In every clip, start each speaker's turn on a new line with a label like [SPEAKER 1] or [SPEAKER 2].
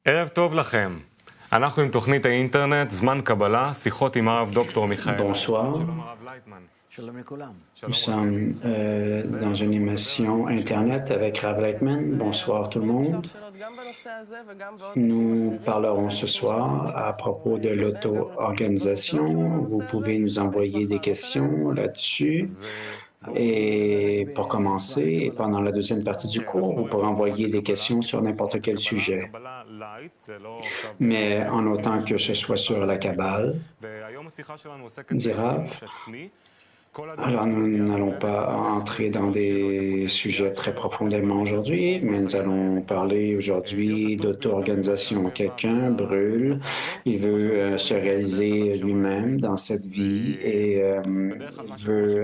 [SPEAKER 1] ערב טוב לכם. אנחנו עם תוכנית האינטרנט, זמן קבלה, שיחות עם הרב דוקטור מיכאל.
[SPEAKER 2] Bonsoir.
[SPEAKER 1] שלום הרב לייטמן.
[SPEAKER 2] Nous sommes dans une émission Internet avec Rav Leitman. Bonsoir tout le monde. Nous parlerons ce soir à propos de l'auto-organisation. Vous pouvez nous envoyer des questions là-dessus. Et pour commencer, et pendant la deuxième partie du cours, vous pourrez envoyer des questions sur n'importe quel sujet. Mais en autant que ce soit sur la Kabbale, dit Rav. Alors, nous n'allons pas entrer dans des sujets très profondément aujourd'hui, mais nous allons parler aujourd'hui d'auto-organisation. Quelqu'un brûle, il veut se réaliser lui-même dans cette vie et veut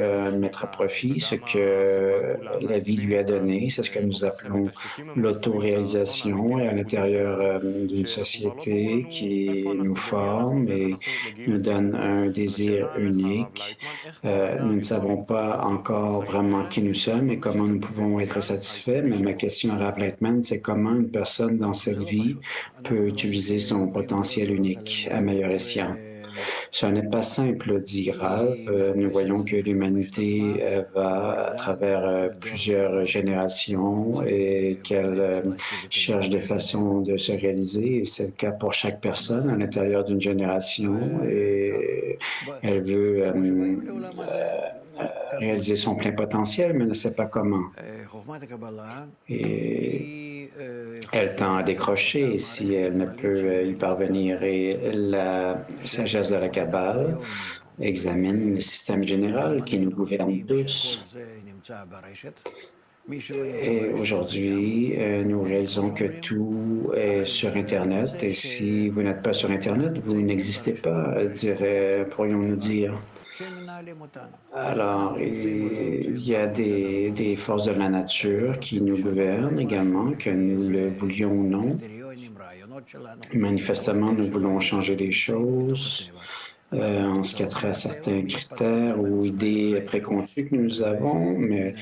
[SPEAKER 2] mettre à profit ce que la vie lui a donné. C'est ce que nous appelons l'auto-réalisation et à l'intérieur d'une société qui nous forme et nous donne un désir unique. Nous ne savons pas encore vraiment qui nous sommes et comment nous pouvons être satisfaits, mais ma question à Rav Leitman, c'est comment une personne dans cette vie peut utiliser son potentiel unique à meilleur escient. Ce n'est pas simple, dit Rav. Nous voyons que l'humanité va à travers plusieurs générations et qu'elle cherche des façons de se réaliser. Et c'est le cas pour chaque personne à l'intérieur d'une génération et elle veut réaliser son plein potentiel, mais ne sait pas comment. Et elle tend à décrocher si elle ne peut y parvenir. Et la sagesse de la Kabbale examine le système général qui nous gouverne tous. Et aujourd'hui, nous réalisons que tout est sur Internet. Et si vous n'êtes pas sur Internet, vous n'existez pas, pourrions-nous dire. Alors, il y a des forces de la nature qui nous gouvernent également, que nous le voulions ou non. Manifestement, nous voulons changer les choses en ce qui a trait à certains critères ou idées préconçues que nous avons, mais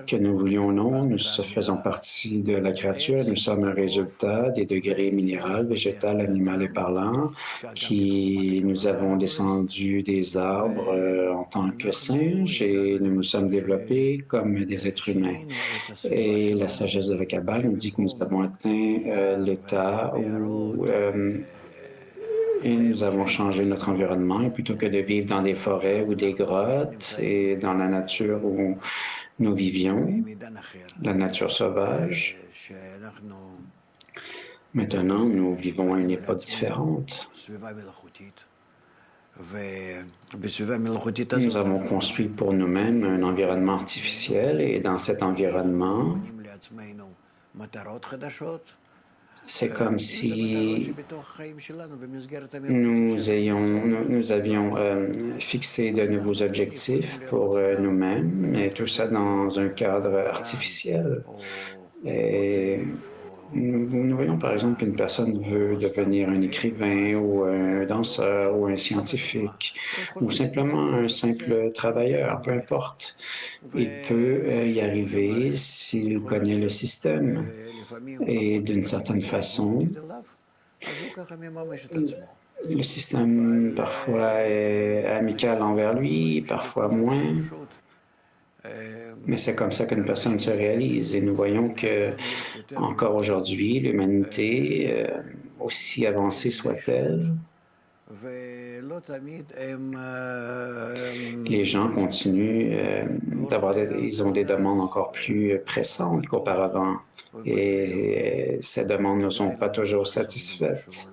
[SPEAKER 2] que nous voulions ou non, nous faisons partie de la créature. Nous sommes un résultat des degrés minéral, végétal, animal et parlant, qui nous avons descendu des arbres en tant que singes et nous nous sommes développés comme des êtres humains. Et la sagesse de la Kabbale nous dit que nous avons atteint l'état où et nous avons changé notre environnement. Et plutôt que de vivre dans des forêts ou des grottes et dans la nature où nous vivions, la nature sauvage, maintenant nous vivons à une époque différente. Nous avons construit pour nous-mêmes un environnement artificiel et dans cet environnement, c'est comme si nous avions fixé de nouveaux objectifs pour nous-mêmes, et tout ça dans un cadre artificiel. Et nous voyons par exemple qu'une personne veut devenir un écrivain ou un danseur ou un scientifique ou simplement un simple travailleur, peu importe. Il peut y arriver s'il connaît le système. Et d'une certaine façon, le système parfois est amical envers lui, parfois moins. Mais c'est comme ça qu'une personne se réalise. Et nous voyons que, encore aujourd'hui, l'humanité, aussi avancée soit-elle, les gens continuent ils ont des demandes encore plus pressantes qu'auparavant. Et ces demandes ne sont pas toujours satisfaites.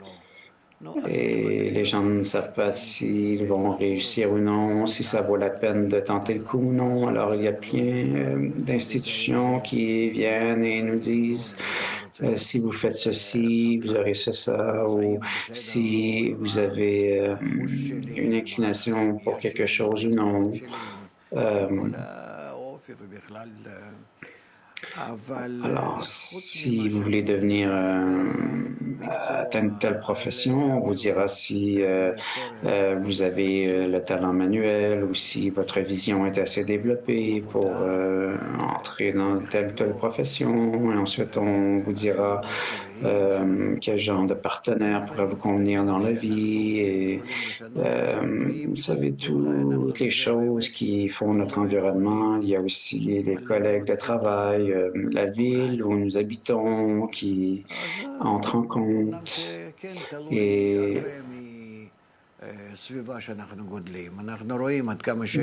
[SPEAKER 2] Et les gens ne savent pas s'ils vont réussir ou non, si ça vaut la peine de tenter le coup ou non. Alors, il y a plein d'institutions qui viennent et nous disent si vous faites ceci, vous aurez ça, ou si vous avez une inclination pour quelque chose ou non. Alors, si vous voulez devenir telle profession, on vous dira si vous avez le talent manuel ou si votre vision est assez développée pour entrer dans telle ou telle profession. Et ensuite, on vous dira quel genre de partenaire pourrait vous convenir dans la vie et vous savez, toutes les choses qui font notre environnement. Il y a aussi les collègues de travail, la ville où nous habitons qui entrent en compte. Et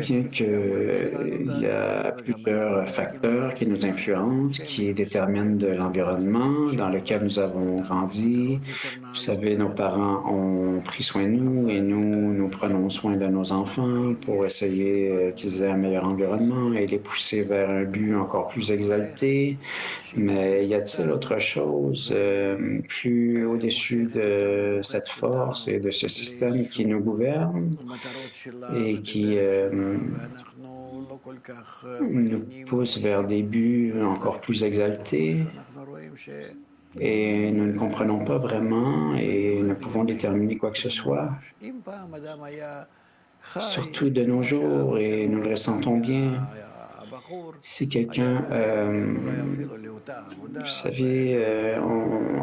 [SPEAKER 2] bien qu'il y a plusieurs facteurs qui nous influencent, qui déterminent de l'environnement dans lequel nous avons grandi. Vous savez, nos parents ont pris soin de nous et nous prenons soin de nos enfants pour essayer qu'ils aient un meilleur environnement et les pousser vers un but encore plus exalté. Mais y a-t-il autre chose plus au-dessus de cette force et de ce système qui nous gouverne et qui nous pousse vers des buts encore plus exaltés? Et nous ne comprenons pas vraiment et ne pouvons déterminer quoi que ce soit, surtout de nos jours, et nous le ressentons bien. Si quelqu'un, vous savez,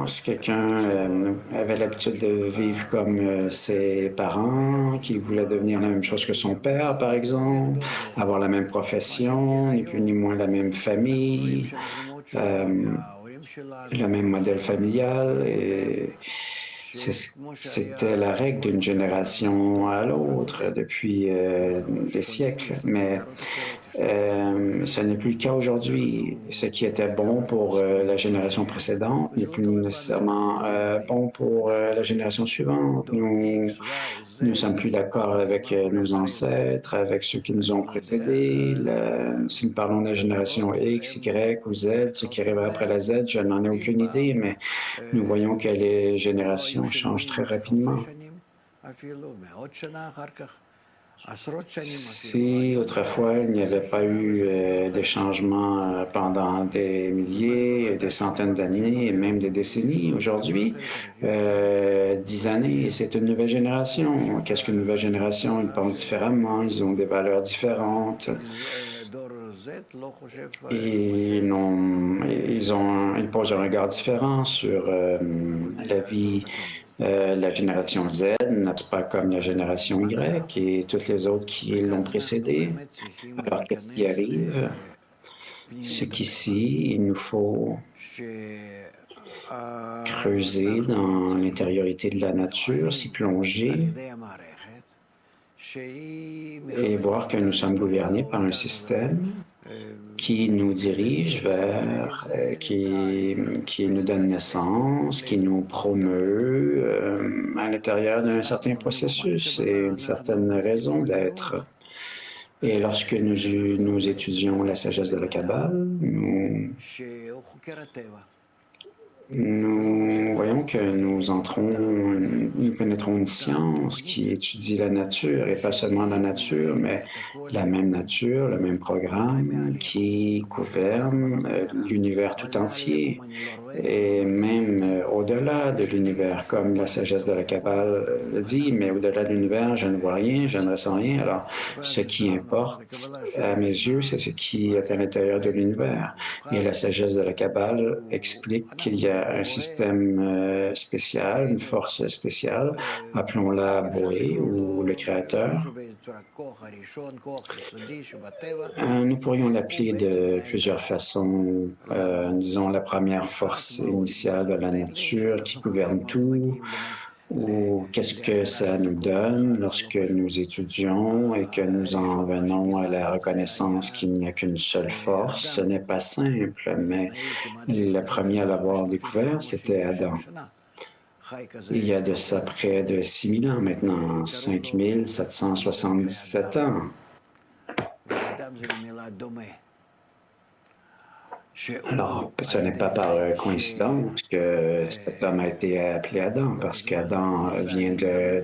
[SPEAKER 2] si quelqu'un avait l'habitude de vivre comme ses parents, qui voulait devenir la même chose que son père, par exemple, avoir la même profession, ni plus ni moins la même famille, le même modèle familial, et c'était la règle d'une génération à l'autre depuis des siècles, mais ce n'est plus le cas aujourd'hui. Ce qui était bon pour la génération précédente n'est plus nécessairement bon pour la génération suivante. Nous ne sommes plus d'accord avec nos ancêtres, avec ceux qui nous ont précédés. Si nous parlons de la génération X, Y ou Z, ce qui arrivera après la Z, je n'en ai aucune idée, mais nous voyons que les générations changent très rapidement. Si autrefois il n'y avait pas eu de changements pendant des milliers, des centaines d'années et même des décennies, aujourd'hui, 10 années, c'est une nouvelle génération. Qu'est-ce qu'une nouvelle génération? Ils pensent différemment, ils ont des valeurs différentes. Et ils posent un regard différent sur la vie. La génération Z n'est pas comme la génération Y et toutes les autres qui l'ont précédée. Alors, qu'est-ce qui arrive? C'est qu'ici, il nous faut creuser dans l'intériorité de la nature, s'y plonger et voir que nous sommes gouvernés par un système qui nous dirige vers, qui nous donne naissance, qui nous promeut à l'intérieur d'un certain processus et une certaine raison d'être. Et lorsque nous étudions la sagesse de la Kabbale, nous voyons que nous pénétrons une science qui étudie la nature, et pas seulement la nature, mais la même nature, le même programme qui gouverne l'univers tout entier, et même au-delà de l'univers, comme la sagesse de la Kabbale le dit, mais au-delà de l'univers, je ne vois rien, je ne ressens rien. Alors, ce qui importe à mes yeux, c'est ce qui est à l'intérieur de l'univers. Et la sagesse de la Kabbale explique qu'il y a un système spécial, une force spéciale, appelons-la Boé ou le Créateur. Nous pourrions l'appeler de plusieurs façons. Disons la première force initiale de la nature qui gouverne tout, ou qu'est-ce que ça nous donne lorsque nous étudions et que nous en venons à la reconnaissance qu'il n'y a qu'une seule force. Ce n'est pas simple, mais le premier à l'avoir découvert, c'était Adam. Il y a de ça près de 6000 ans maintenant, 5777 ans. Alors, ce n'est pas par coïncidence que cet homme a été appelé Adam, parce qu'Adam vient de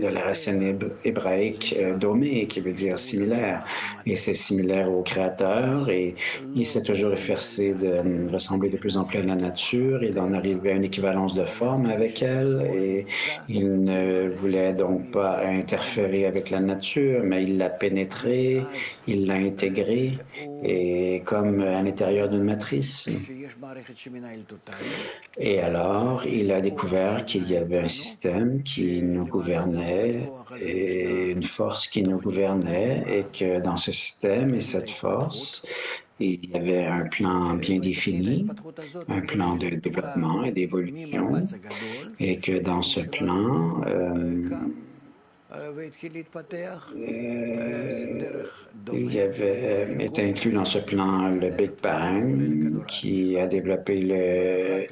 [SPEAKER 2] la racine hébraïque domé, qui veut dire similaire, et c'est similaire au Créateur, et il s'est toujours efforcé de ressembler de plus en plus à la nature et d'en arriver à une équivalence de forme avec elle, et il ne voulait donc pas interférer avec la nature, mais il l'a pénétrée, il l'a intégrée, et comme à l'intérieur d'une matrice. Et alors, il a découvert qu'il y avait un système qui nous gouvernait et une force qui nous gouvernait et que dans ce système et cette force, il y avait un plan bien défini, un plan de développement et d'évolution, et que dans ce plan, il y avait est inclus dans ce plan le Big Bang qui a développé le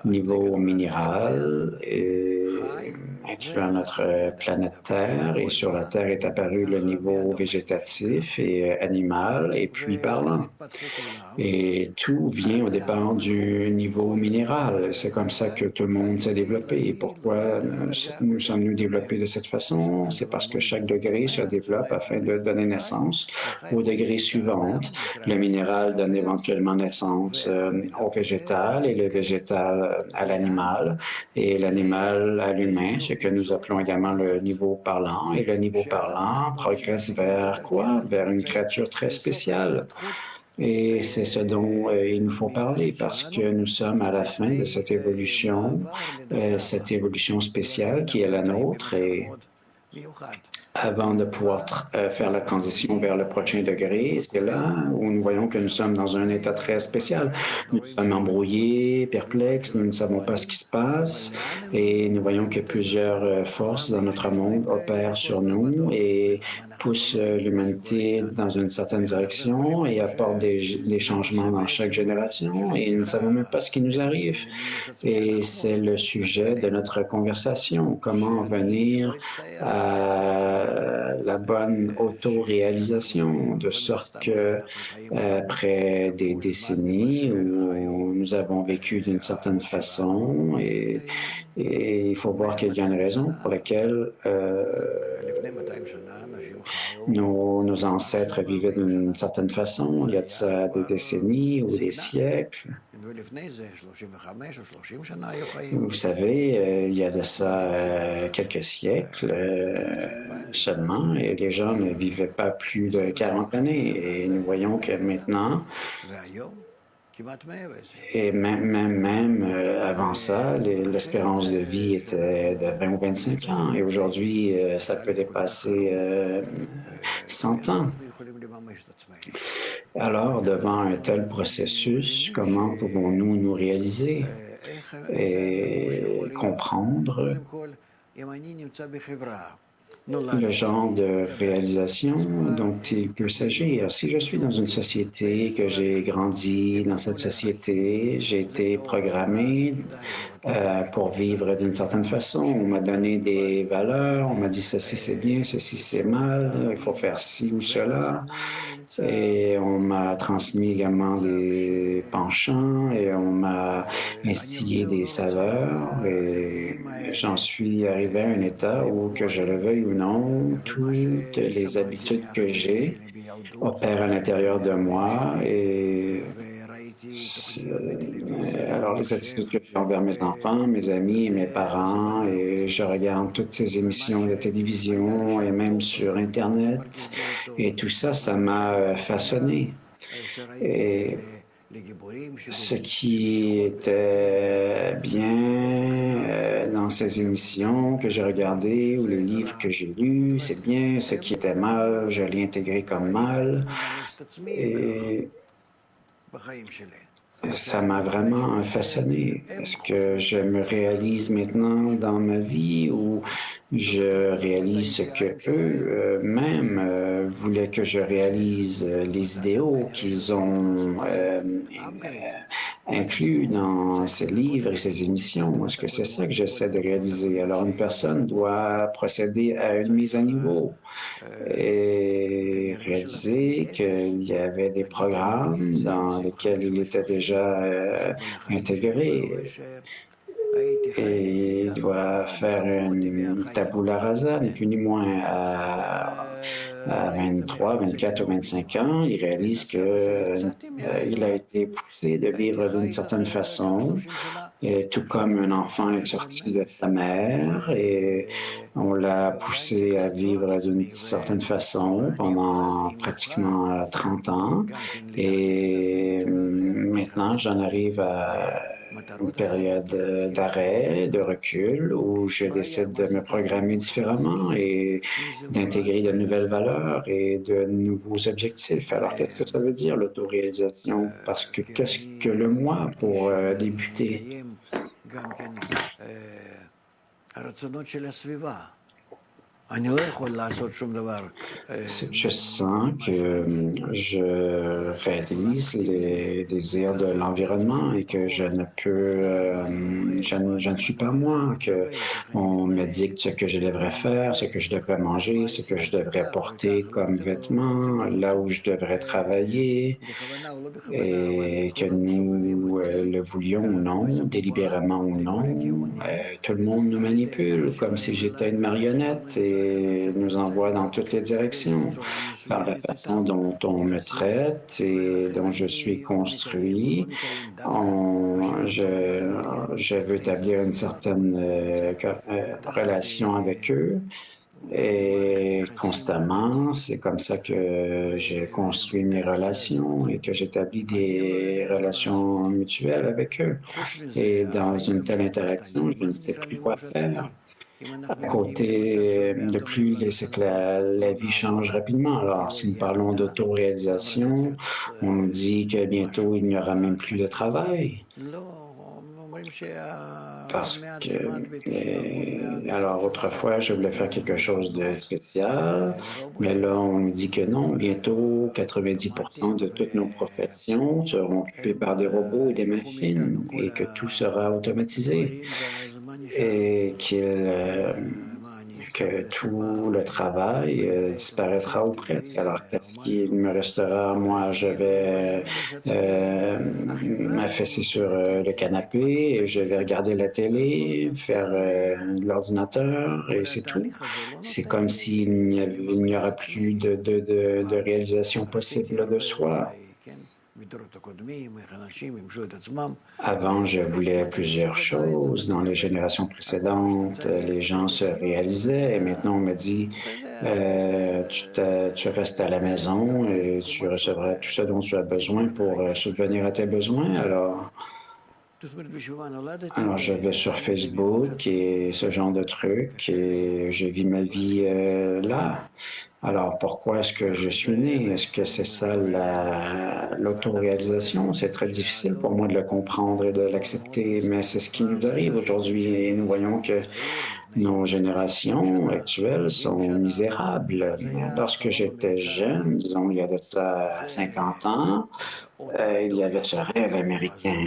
[SPEAKER 2] niveau minéral incluant notre planète Terre, et sur la Terre est apparu le niveau végétatif et animal et puis parlant. Et tout vient au départ du niveau minéral. C'est comme ça que tout le monde s'est développé. Et pourquoi nous sommes-nous développés de cette façon? C'est parce que chaque degré se développe afin de donner naissance au degré suivant. Le minéral donne éventuellement naissance au végétal et le végétal à l'animal et l'animal à l'humain, ce que nous appelons également le niveau parlant. Et le niveau parlant progresse vers quoi? Vers une créature très spéciale. Et c'est ce dont il nous faut parler parce que nous sommes à la fin de cette évolution spéciale qui est la nôtre. Et avant de pouvoir faire la transition vers le prochain degré, c'est là où nous voyons que nous sommes dans un état très spécial. Nous sommes embrouillés, perplexes, nous ne savons pas ce qui se passe et nous voyons que plusieurs forces dans notre monde opèrent sur nous et poussent l'humanité dans une certaine direction et apportent des changements dans chaque génération et nous ne savons même pas ce qui nous arrive. Et c'est le sujet de notre conversation, comment venir à la bonne autoréalisation, de sorte que après des décennies où nous avons vécu d'une certaine façon, et il faut voir qu'il y a une raison pour laquelle nos ancêtres vivaient d'une certaine façon, il y a de ça des décennies ou des siècles. Vous savez, il y a de ça quelques siècles seulement, et les gens ne vivaient pas plus de 40 années. Et nous voyons que maintenant, et même avant ça, l'espérance de vie était de 20 ou 25 ans. Et aujourd'hui, ça peut dépasser 100 ans. Alors, devant un tel processus, comment pouvons-nous nous réaliser et comprendre le genre de réalisation dont il peut s'agir? Si je suis dans une société, que j'ai grandi dans cette société, j'ai été programmé pour vivre d'une certaine façon. On m'a donné des valeurs, on m'a dit ceci c'est bien, ceci c'est mal, il faut faire ci ou cela. Et on m'a transmis également des penchants et on m'a instillé des saveurs et j'en suis arrivé à un état où, que je le veuille ou non, toutes les habitudes que j'ai opèrent à l'intérieur de moi et alors les attitudes que j'ai envers mes enfants, mes amis et mes parents, et je regarde toutes ces émissions de télévision et même sur Internet, et tout ça, ça m'a façonné. Et ce qui était bien dans ces émissions que j'ai regardées ou les livres que j'ai lus, c'est bien. Ce qui était mal, je l'ai intégré comme mal. Et ça m'a vraiment façonné. Est-ce que je me réalise maintenant dans ma vie ou je réalise ce que eux-mêmes voulaient que je réalise, les idéaux qu'ils ont inclus dans ces livres et ces émissions? Est-ce que c'est ça que j'essaie de réaliser? Alors, une personne doit procéder à une mise à niveau et réaliser qu'il y avait des programmes dans lesquels il était déjà intégré. Et il doit faire une tabula rasa, ni plus ni moins, à 23, 24 ou 25 ans, il réalise qu'il a été poussé de vivre d'une certaine façon, et tout comme un enfant est sorti de sa mère et on l'a poussé à vivre d'une certaine façon pendant pratiquement 30 ans. Et maintenant, j'en arrive à une période d'arrêt, de recul, où je décide de me programmer différemment et d'intégrer de nouvelles valeurs et de nouveaux objectifs. Alors, qu'est-ce que ça veut dire, l'autoréalisation? Parce que qu'est-ce que le moi pour débuter? Je sens que je réalise les désirs de l'environnement et que je ne peux, je ne suis pas moi, que on me dicte ce que je devrais faire, ce que je devrais manger, ce que je devrais porter comme vêtements, là où je devrais travailler, et que nous le voulions ou non, délibérément ou non, tout le monde nous manipule comme si j'étais une marionnette et nous envoie dans toutes les directions par la façon dont on me traite et dont je suis construit. Je veux établir une certaine relation avec eux. Et constamment, c'est comme ça que j'ai construit mes relations et que j'établis des relations mutuelles avec eux. Et dans une telle interaction, je ne sais plus quoi faire. À côté de plus, c'est que la vie change rapidement. Alors, si nous parlons d'autoréalisation, on nous dit que bientôt, il n'y aura même plus de travail. Parce que, alors autrefois, je voulais faire quelque chose de spécial, mais là, on nous dit que non, bientôt, 90% de toutes nos professions seront occupées par des robots et des machines et que tout sera automatisé et que tout le travail disparaîtra ou presque. Alors, qu'est-ce qu'il me restera? Moi, je vais m'affaisser sur le canapé, et je vais regarder la télé, faire de l'ordinateur, et c'est tout. C'est comme s'il n'y aura plus de réalisation possible de soi. Avant, je voulais plusieurs choses. Dans les générations précédentes, les gens se réalisaient et maintenant on me dit tu restes à la maison et tu recevras tout ce dont tu as besoin pour subvenir à tes besoins. Alors, je vais sur Facebook et ce genre de trucs et je vis ma vie là. Alors, pourquoi est-ce que je suis né? Est-ce que c'est ça l'autoréalisation? C'est très difficile pour moi de le comprendre et de l'accepter, mais c'est ce qui nous arrive aujourd'hui et nous voyons que nos générations actuelles sont misérables. Lorsque j'étais jeune, disons il y avait ça 50 ans, il y avait ce rêve américain.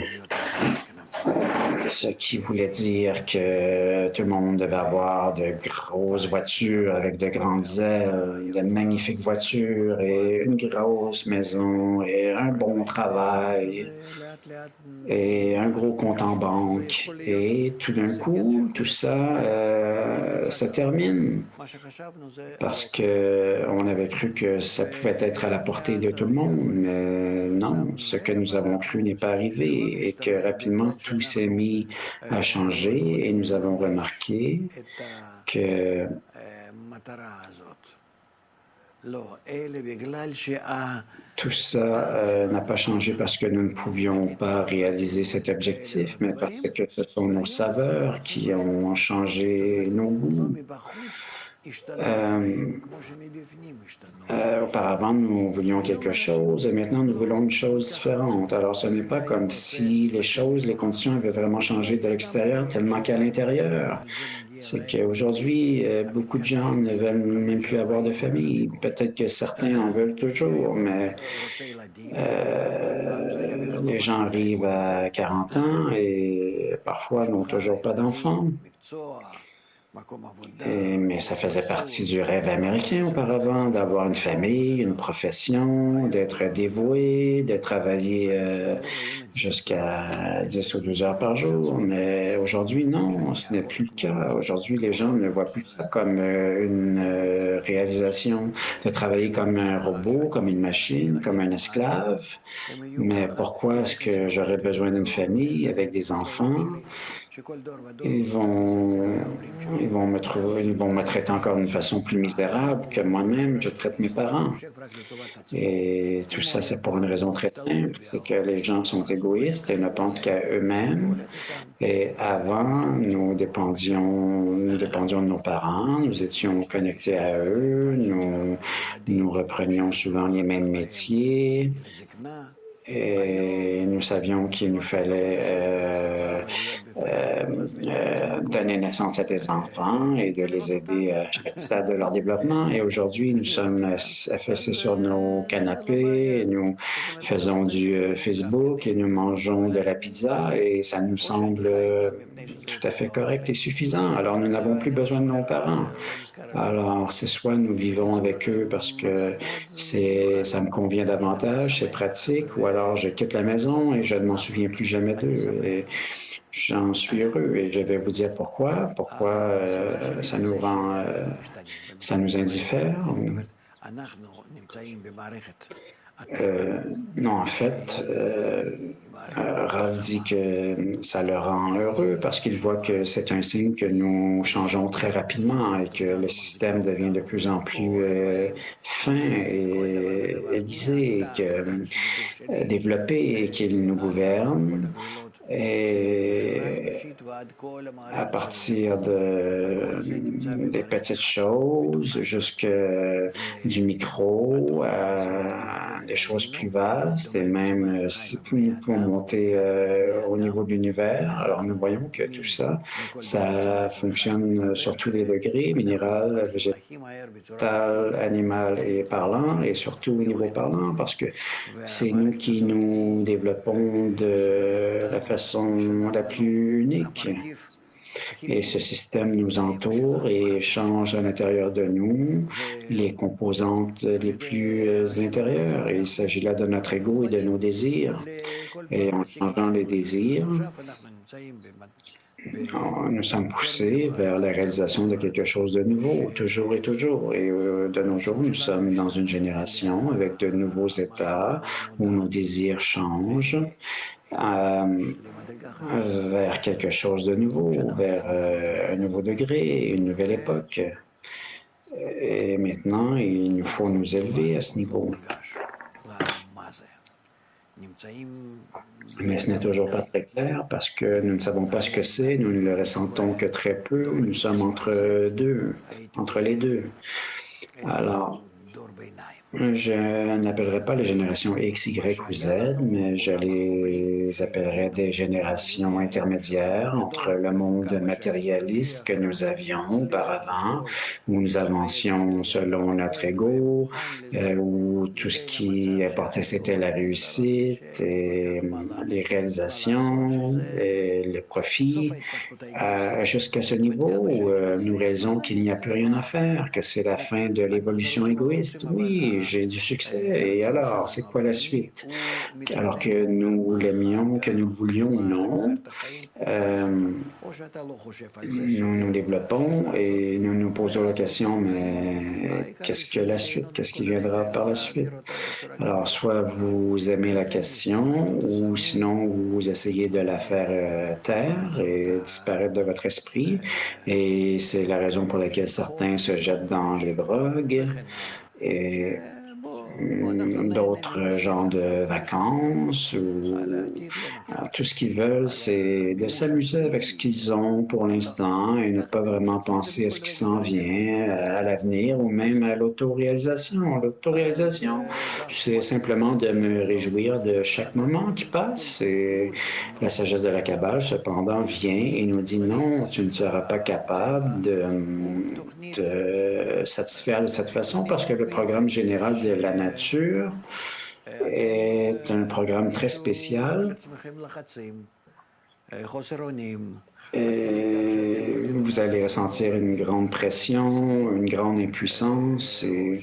[SPEAKER 2] Ce qui voulait dire que tout le monde devait avoir de grosses voitures avec de grandes ailes, de magnifiques voitures et une grosse maison et un bon travail et un gros compte en banque. Et tout d'un coup, tout ça se termine parce qu'on avait cru que ça pouvait être à la portée de tout le monde, mais non, ce que nous avons cru n'est pas arrivé et que rapidement tout s'est mis à changer et nous avons remarqué que tout ça n'a pas changé parce que nous ne pouvions pas réaliser cet objectif, mais parce que ce sont nos saveurs qui ont changé nos goûts. Auparavant, nous voulions quelque chose et maintenant, nous voulons une chose différente. Alors, ce n'est pas comme si les conditions avaient vraiment changé de l'extérieur tellement qu'à l'intérieur. C'est qu'aujourd'hui, beaucoup de gens ne veulent même plus avoir de famille. Peut-être que certains en veulent toujours, mais les gens arrivent à 40 ans et parfois n'ont toujours pas d'enfants. Mais ça faisait partie du rêve américain auparavant, d'avoir une famille, une profession, d'être dévoué, de travailler jusqu'à 10 ou 12 heures par jour. Mais aujourd'hui, non, ce n'est plus le cas. Aujourd'hui, les gens ne voient plus ça comme une réalisation de travailler comme un robot, comme une machine, comme un esclave. Mais pourquoi est-ce que j'aurais besoin d'une famille avec des enfants? Ils vont me traiter encore d'une façon plus misérable que moi-même je traite mes parents. Et tout ça, c'est pour une raison très simple, c'est que les gens sont égoïstes et ne pensent qu'à eux-mêmes. Et avant, nous dépendions de nos parents, nous étions connectés à eux, nous reprenions souvent les mêmes métiers. Et nous savions qu'il nous fallait donner naissance à des enfants et de les aider à chaque stade de leur développement. Et aujourd'hui, nous sommes affaissés sur nos canapés, et nous faisons du Facebook et nous mangeons de la pizza et ça nous semble tout à fait correct et suffisant. Alors, nous n'avons plus besoin de nos parents. Alors, c'est soit nous vivons avec eux parce que ça me convient davantage, c'est pratique, ou alors je quitte la maison et je ne m'en souviens plus jamais d'eux. Et j'en suis heureux et je vais vous dire pourquoi. Pourquoi ça nous indiffère. Non, en fait, Rav dit que ça le rend heureux parce qu'il voit que c'est un signe que nous changeons très rapidement et que le système devient de plus en plus fin et aiguisé, et développé et qu'il nous gouverne. Et à partir des petites choses jusqu'à du micro à des choses plus vastes et même si nous pouvons monter au niveau de l'univers. Alors nous voyons que tout ça, ça fonctionne sur tous les degrés, minéral, végétal, animal et parlant, et surtout au niveau parlant, parce que c'est nous qui nous développons de la façon la plus unique. Et ce système nous entoure et change à l'intérieur de nous les composantes les plus intérieures. Et il s'agit là de notre ego et de nos désirs. Et en changeant les désirs, nous sommes poussés vers la réalisation de quelque chose de nouveau, toujours et toujours. Et de nos jours, nous sommes dans une génération avec de nouveaux états où nos désirs changent vers quelque chose de nouveau, vers un nouveau degré, une nouvelle époque. Et maintenant, il nous faut nous élever à ce niveau. Mais ce n'est toujours pas très clair parce que nous ne savons pas ce que c'est, nous ne le ressentons que très peu, nous sommes entre les deux. Alors, je n'appellerai pas les générations X, Y ou Z, mais je les appellerai des générations intermédiaires entre le monde matérialiste que nous avions auparavant, où nous avancions selon notre ego, où tout ce qui importait c'était la réussite et les réalisations et le profit, jusqu'à ce niveau où nous réalisons qu'il n'y a plus rien à faire, que c'est la fin de l'évolution égoïste. Oui, j'ai du succès. Et alors, c'est quoi la suite? Alors que nous l'aimions, que nous voulions ou non, nous nous développons et nous nous posons la question, mais qu'est-ce que la suite? Qu'est-ce qui viendra par la suite? Alors, soit vous aimez la question ou sinon vous essayez de la faire taire et disparaître de votre esprit. Et c'est la raison pour laquelle certains se jettent dans les drogues et d'autres genres de vacances ou tout ce qu'ils veulent, c'est de s'amuser avec ce qu'ils ont pour l'instant et ne pas vraiment penser à ce qui s'en vient, à l'avenir ou même à l'autoréalisation. L'autoréalisation, c'est simplement de me réjouir de chaque moment qui passe et la sagesse de la Kabbale, cependant, vient et nous dit non, tu ne seras pas capable de te satisfaire de cette façon parce que le programme général de la nature est un programme très spécial. Et vous vous allez ressentir une grande pression, une grande impuissance et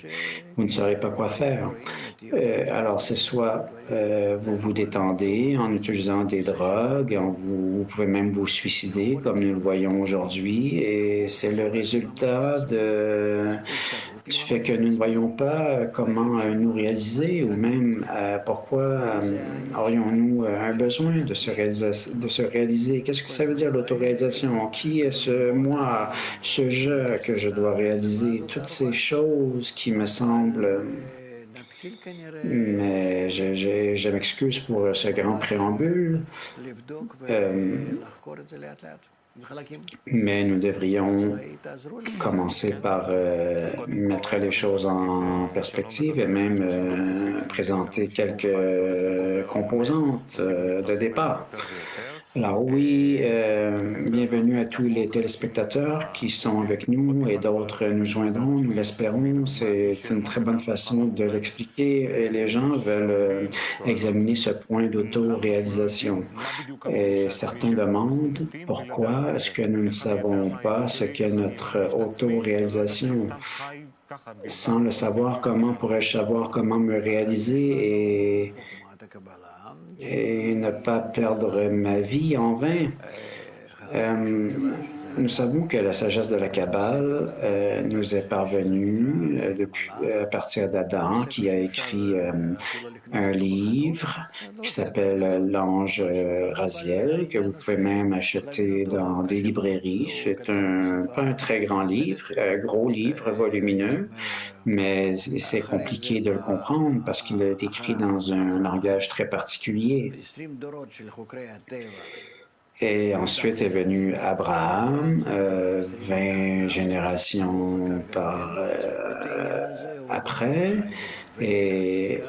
[SPEAKER 2] vous ne saurez pas quoi faire. Alors, c'est soit vous vous détendez en utilisant des drogues, vous pouvez même vous suicider, comme nous le voyons aujourd'hui, et c'est le résultat du fait que nous ne voyons pas comment nous réaliser ou même pourquoi aurions-nous un besoin de se réaliser. Qu'est-ce que ça veut dire l'autoréalisation? Qui est ce moi, ce je que je dois réaliser? Toutes ces choses qui me semblent... Mais je m'excuse pour ce grand préambule, mais nous devrions commencer par mettre les choses en perspective et même présenter quelques composantes de départ. Alors oui, bienvenue à tous les téléspectateurs qui sont avec nous et d'autres nous joindront, nous l'espérons. C'est une très bonne façon de l'expliquer et les gens veulent examiner ce point d'auto-réalisation. Et certains demandent pourquoi est-ce que nous ne savons pas ce qu'est notre auto-réalisation. Sans le savoir, comment pourrais-je savoir comment me réaliser et ne pas perdre ma vie en vain? Nous savons que la sagesse de la Kabbale nous est parvenue à partir d'Adam, qui a écrit un livre qui s'appelle L'Ange Raziel, que vous pouvez même acheter dans des librairies. C'est pas un très grand livre, un gros livre volumineux, mais c'est compliqué de le comprendre parce qu'il est écrit dans un langage très particulier. Et ensuite est venu Abraham, 20 générations après, et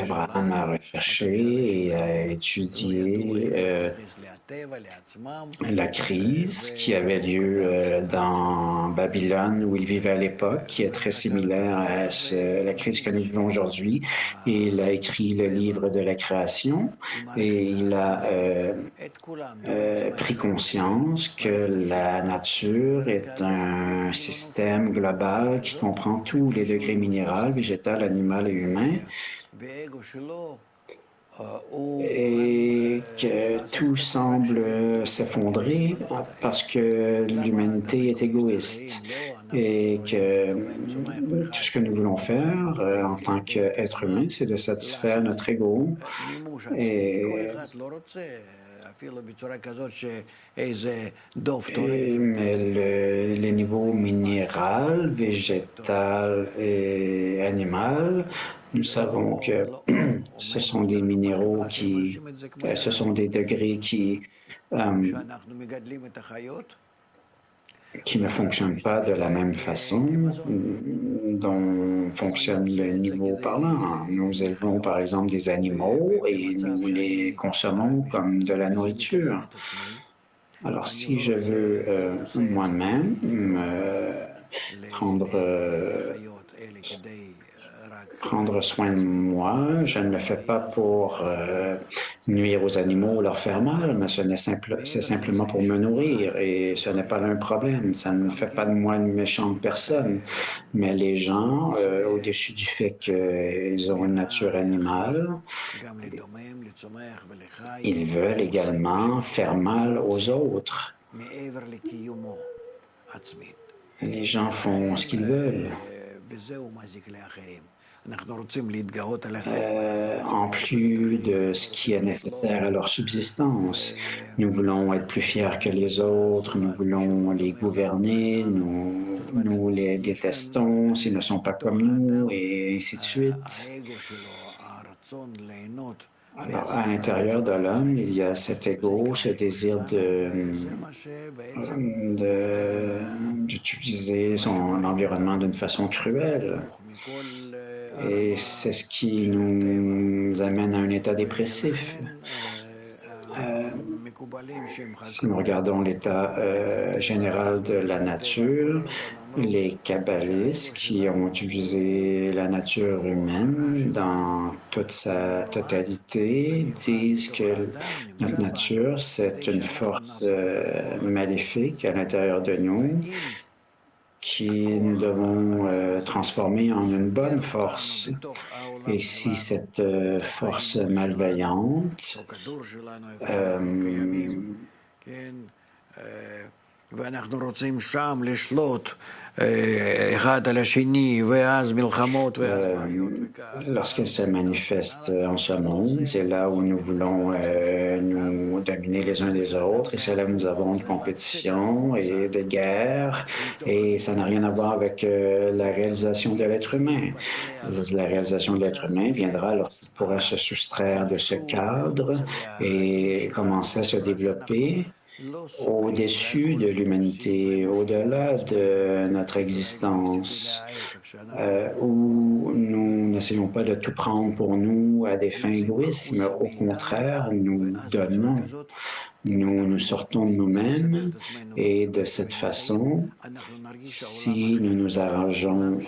[SPEAKER 2] Abraham a recherché et a étudié la crise qui avait lieu dans Babylone où il vivait à l'époque, qui est très similaire à la crise que nous vivons aujourd'hui. Et il a écrit le livre de la création et il a pris conscience que la nature est un système global qui comprend tous les degrés minéral, végétal, animal et humain. Et que tout semble s'effondrer parce que l'humanité est égoïste et que tout ce que nous voulons faire en tant qu'être humain, c'est de satisfaire notre ego mais les niveaux minéral, végétal et animal, nous savons que ce sont des minéraux ce sont des degrés qui ne fonctionnent pas de la même façon dont fonctionne le niveau parlant. Nous élevons par exemple des animaux et nous les consommons comme de la nourriture. Alors si je veux moi-même prendre soin de moi, je ne le fais pas pour nuire aux animaux ou leur faire mal, mais c'est simplement pour me nourrir et ce n'est pas un problème. Ça ne fait pas de moi une méchante personne. Mais les gens, au-dessus du fait qu'ils ont une nature animale, ils veulent également faire mal aux autres. Les gens font ce qu'ils veulent. En plus de ce qui est nécessaire à leur subsistance. Nous voulons être plus fiers que les autres, nous voulons les gouverner, nous les détestons s'ils ne sont pas comme nous, et ainsi de suite. Alors, à l'intérieur de l'homme, il y a cet ego, ce désir d'utiliser son environnement d'une façon cruelle. Et c'est ce qui nous amène à un état dépressif. Si nous regardons l'état général de la nature, les kabbalistes qui ont utilisé la nature humaine dans toute sa totalité disent que notre nature, c'est une force maléfique à l'intérieur de nous qui nous devons transformer en une bonne force. Et si cette force malveillante lorsqu'elle se manifeste en ce monde, c'est là où nous voulons nous dominer les uns les autres, et c'est là où nous avons une compétition et des guerres, et ça n'a rien à voir avec la réalisation de l'être humain. La réalisation de l'être humain viendra lorsqu'il pourra se soustraire de ce cadre et commencer à se développer au-dessus de l'humanité, au-delà de notre existence, où nous n'essayons pas de tout prendre pour nous à des fins égoïstes, mais au contraire, nous donnons. Nous sortons de nous-mêmes et de cette façon, si nous nous arrangeons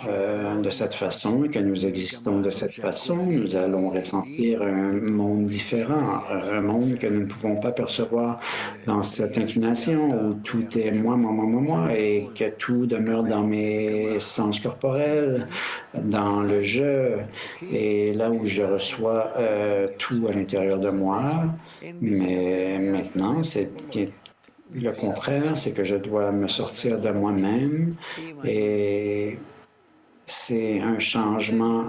[SPEAKER 2] de cette façon et que nous existons de cette façon, nous allons ressentir un monde différent, un monde que nous ne pouvons pas percevoir dans cette inclination où tout est moi, et que tout demeure dans mes sens corporels, dans le jeu, et là où je reçois tout à l'intérieur de moi. Mais maintenant, c'est le contraire, c'est que je dois me sortir de moi-même, et c'est un changement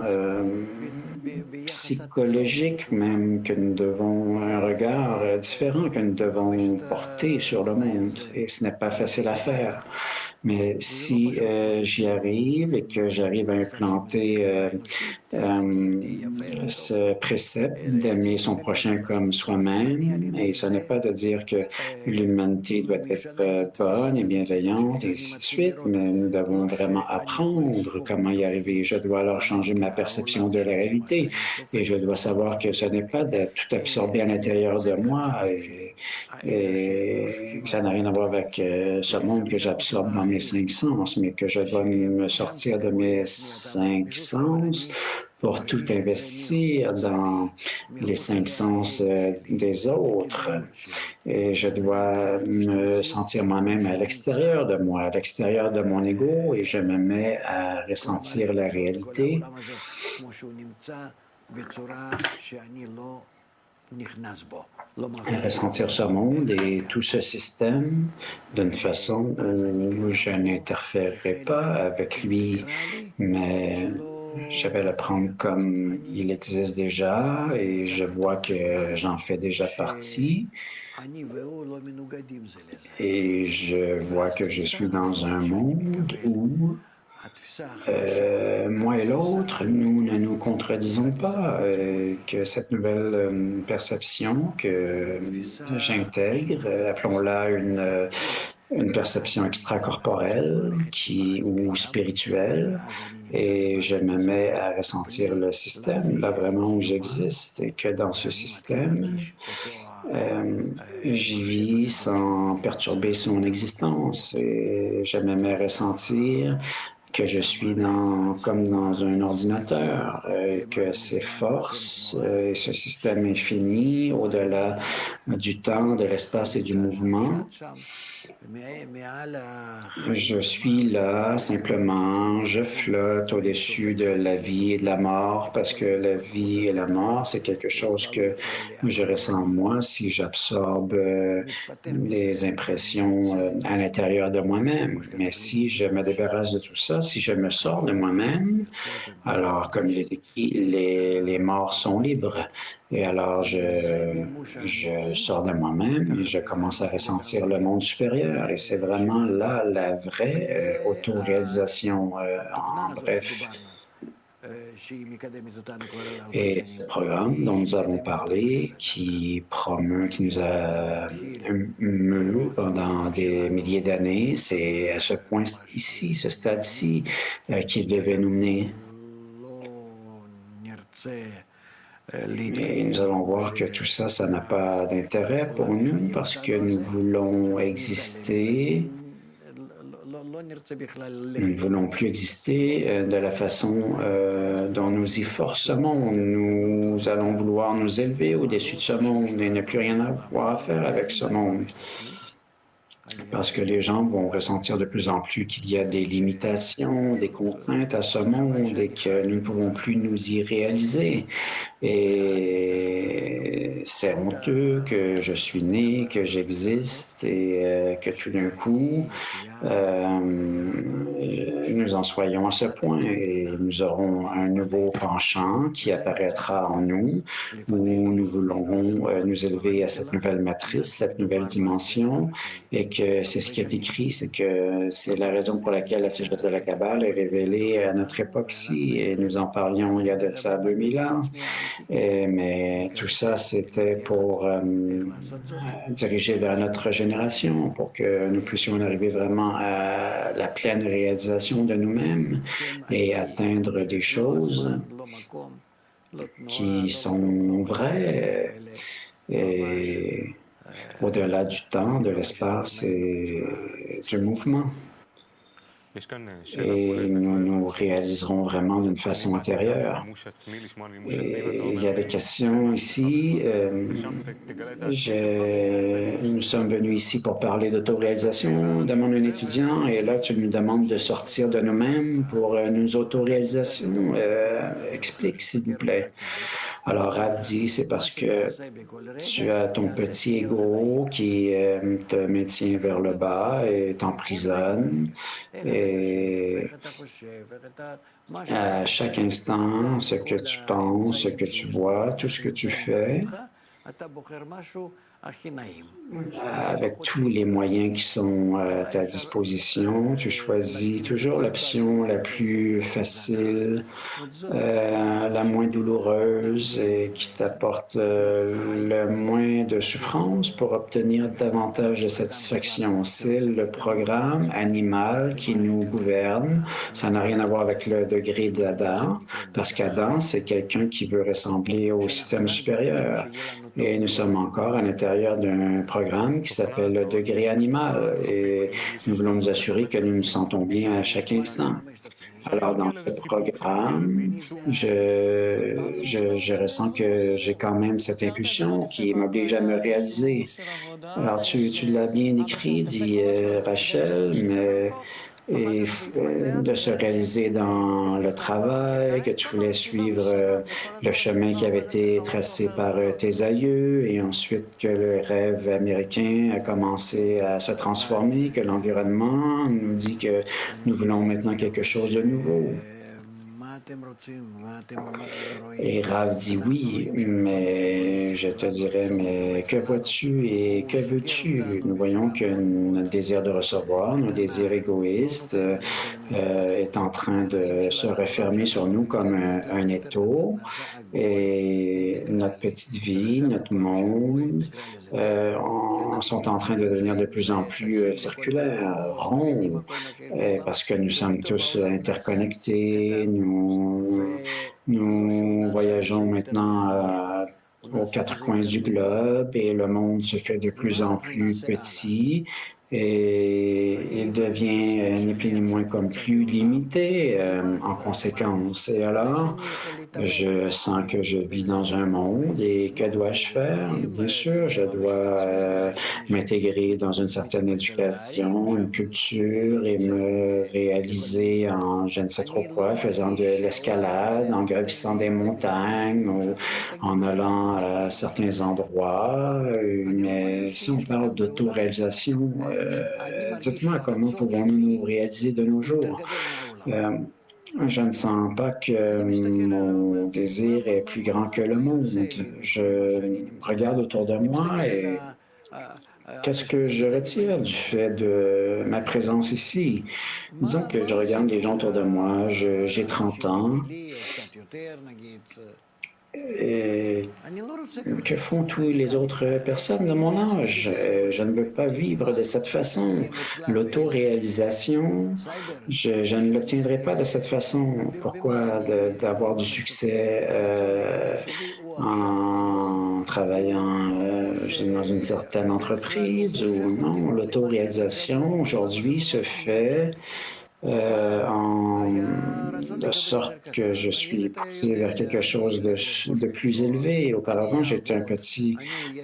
[SPEAKER 2] psychologique même que nous devons, un regard différent que nous devons porter sur le monde, et ce n'est pas facile à faire. Mais si j'y arrive et que j'arrive à implanter ce précepte d'aimer son prochain comme soi-même, et ce n'est pas de dire que l'humanité doit être bonne et bienveillante et ainsi de suite, mais nous devons vraiment apprendre comment y arriver. Je dois alors changer ma perception de la réalité, et je dois savoir que ce n'est pas de tout absorber à l'intérieur de moi, et ça n'a rien à voir avec ce monde que j'absorbe dans mes 5 sens, mais que je dois me sortir de mes 5 sens pour tout investir dans les 5 sens des autres. Et je dois me sentir moi-même à l'extérieur de moi, à l'extérieur de mon ego, et je me mets à ressentir la réalité. À ressentir ce monde et tout ce système d'une façon où je n'interférerai pas avec lui, mais je vais le prendre comme il existe déjà, et je vois que j'en fais déjà partie, et je vois que je suis dans un monde où moi et l'autre, nous ne nous contredisons pas, que cette nouvelle perception que j'intègre, appelons-la une perception extracorporelle ou spirituelle, et je me mets à ressentir le système, là vraiment où j'existe, et que dans ce système, j'y vis sans perturber son existence, et je me mets à ressentir que je suis comme dans un ordinateur, que ces forces et ce système infini, au-delà du temps, de l'espace et du mouvement, je suis là simplement, je flotte au-dessus de la vie et de la mort, parce que la vie et la mort, c'est quelque chose que je ressens en moi si j'absorbe des impressions à l'intérieur de moi-même. Mais si je me débarrasse de tout ça, si je me sors de moi-même, alors comme il est écrit, les morts sont libres. Et alors, je sors de moi-même et je commence à ressentir le monde supérieur. Et c'est vraiment là la vraie autoréalisation, en bref. Et ce programme dont nous avons parlé, qui nous a meus pendant des milliers d'années, c'est à ce point ici, ce stade-ci, qu'il devait nous mener. Et nous allons voir que tout ça, ça n'a pas d'intérêt pour nous parce que nous voulons exister. Nous ne voulons plus exister de la façon dont nous y forçons. Nous allons vouloir nous élever au-dessus de ce monde et ne plus rien avoir à faire avec ce monde. Parce que les gens vont ressentir de plus en plus qu'il y a des limitations, des contraintes à ce monde et que nous ne pouvons plus nous y réaliser. Et c'est honteux que je suis né, que j'existe et que tout d'un coup, nous en soyons à ce point et nous aurons un nouveau penchant qui apparaîtra en nous où nous voulons nous élever à cette nouvelle matrice, cette nouvelle dimension et que c'est ce qui est écrit, c'est que c'est la raison pour laquelle la sagesse de la Kabbale est révélée à notre époque-ci et nous en parlions il y a de ça 2000 ans. Mais tout ça, c'était pour diriger vers notre génération, pour que nous puissions arriver vraiment à la pleine réalisation de nous-mêmes et atteindre des choses qui sont vraies et au-delà du temps, de l'espace et du mouvement. Et nous nous réaliserons vraiment d'une façon intérieure. Et il y a des questions ici. Nous sommes venus ici pour parler d'autoréalisation, demande un étudiant, et là tu nous demandes de sortir de nous-mêmes pour nous autoréalisation. Explique, s'il vous plaît. Alors, Rav dit, c'est parce que tu as ton petit ego qui te maintient vers le bas et t'emprisonne. Et à chaque instant, ce que tu penses, ce que tu vois, tout ce que tu fais, avec tous les moyens qui sont à ta disposition, tu choisis toujours l'option la plus facile, la moins douloureuse et qui t'apporte le moins de souffrance pour obtenir davantage de satisfaction. C'est le programme animal qui nous gouverne. Ça n'a rien à voir avec le degré d'Adam, parce qu'Adam, c'est quelqu'un qui veut ressembler au système supérieur. Et nous sommes encore à l'intérieur d'un programme qui s'appelle le degré animal et nous voulons nous assurer que nous nous sentons bien à chaque instant. Alors, dans ce programme, je ressens que j'ai quand même cette impulsion qui m'oblige à me réaliser. Alors, tu l'as bien écrit, dit Rachel, mais de se réaliser dans le travail, que tu voulais suivre le chemin qui avait été tracé par tes aïeux et ensuite que le rêve américain a commencé à se transformer, que l'environnement nous dit que nous voulons maintenant quelque chose de nouveau. Et Rav dit oui, mais je te dirais, mais que vois-tu et que veux-tu? Nous voyons que notre désir de recevoir, notre désir égoïste est en train de se refermer sur nous comme un étau et notre petite vie, notre monde sont en train de devenir de plus en plus circulaires, ronds, parce que nous sommes tous interconnectés, nous voyageons maintenant aux quatre coins du globe et le monde se fait de plus en plus petit et il devient ni plus ni moins comme plus limité en conséquence. Et alors, je sens que je vis dans un monde et que dois-je faire? Bien sûr, je dois m'intégrer dans une certaine éducation, une culture et me réaliser en je ne sais trop quoi, faisant de l'escalade, en gravissant des montagnes ou en allant à certains endroits. Mais si on parle d'auto-réalisation, dites-moi comment pouvons-nous nous réaliser de nos jours? Je ne sens pas que mon désir est plus grand que le monde. Je regarde autour de moi et qu'est-ce que je retire du fait de ma présence ici? Disons que je regarde les gens autour de moi, j'ai 30 ans. Et que font toutes les autres personnes de mon âge? Je ne veux pas vivre de cette façon. L'autoréalisation, je ne l'obtiendrai pas de cette façon. Pourquoi d'avoir du succès en travaillant dans une certaine entreprise ou non. L'autoréalisation aujourd'hui se fait de sorte que je suis poussé vers quelque chose de plus élevé. Auparavant, j'étais un petit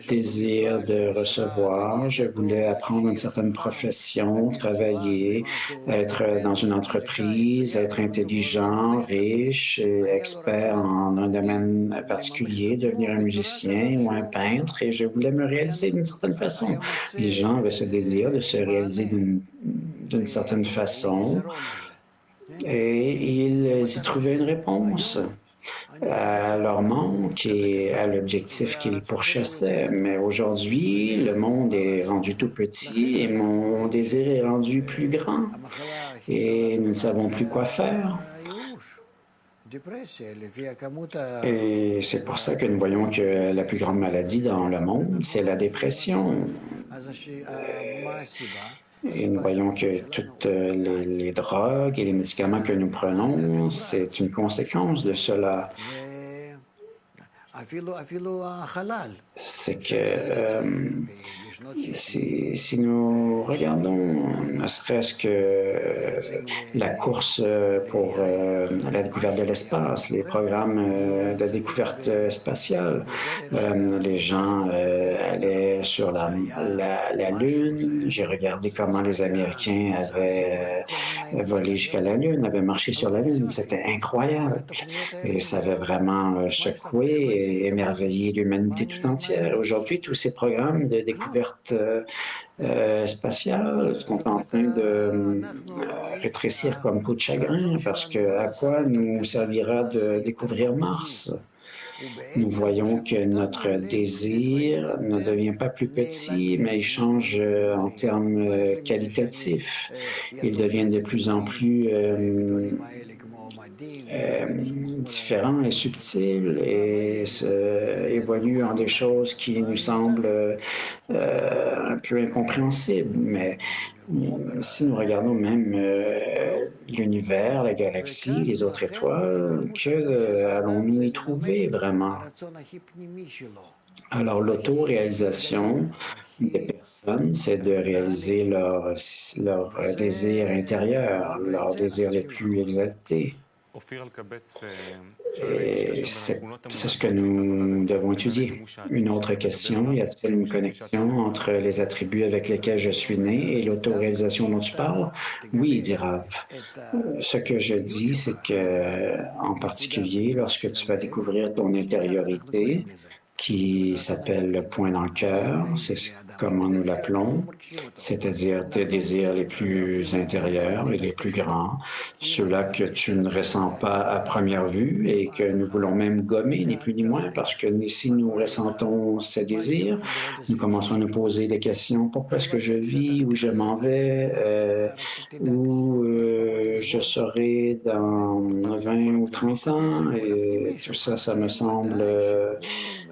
[SPEAKER 2] désir de recevoir. Je voulais apprendre une certaine profession, travailler, être dans une entreprise, être intelligent, riche, et expert en un domaine particulier, devenir un musicien ou un peintre. Et je voulais me réaliser d'une certaine façon. Les gens avaient ce désir de se réaliser d'une certaine façon et ils y trouvaient une réponse à leur manque et à l'objectif qu'ils pourchassaient. Mais aujourd'hui, le monde est rendu tout petit et mon désir est rendu plus grand et nous ne savons plus quoi faire. Et c'est pour ça que nous voyons que la plus grande maladie dans le monde, c'est la dépression. Et nous voyons que toutes les drogues et les médicaments que nous prenons, c'est une conséquence de cela. C'est que si nous regardons ne serait-ce que la course pour la découverte de l'espace, les programmes de découverte spatiale, les gens allaient sur la Lune. J'ai regardé comment les Américains avaient volé jusqu'à la Lune, avaient marché sur la Lune. C'était incroyable. Et ça avait vraiment secoué et émerveillé l'humanité tout entière. Aujourd'hui, tous ces programmes de découverte spatiale sont en train de rétrécir comme peau de chagrin parce que à quoi nous servira de découvrir Mars? Nous voyons que notre désir ne devient pas plus petit, mais il change en termes qualitatifs. Il devient de plus en plus différent et subtil et évolue en des choses qui nous semblent un peu incompréhensibles. Mais si nous regardons même l'univers, la galaxie, les autres étoiles, que allons-nous y trouver vraiment? Alors, l'autoréalisation des personnes, c'est de réaliser leur désir intérieur, leurs désirs les plus exaltés. Et c'est ce que nous devons étudier. Une autre question, y a-t-il une connexion entre les attributs avec lesquels je suis né et l'autoréalisation dont tu parles? Oui, dit Rav. Ce que je dis, c'est que, en particulier, lorsque tu vas découvrir ton intériorité, qui s'appelle le point dans le cœur, c'est comment nous l'appelons, c'est-à-dire tes désirs les plus intérieurs et les plus grands, ceux-là que tu ne ressens pas à première vue et que nous voulons même gommer, ni plus ni moins, parce que si nous ressentons ces désirs, nous commençons à nous poser des questions. Pourquoi est-ce que je vis, où je m'en vais, où je serai dans 20 ou 30 ans, et tout ça, ça me semble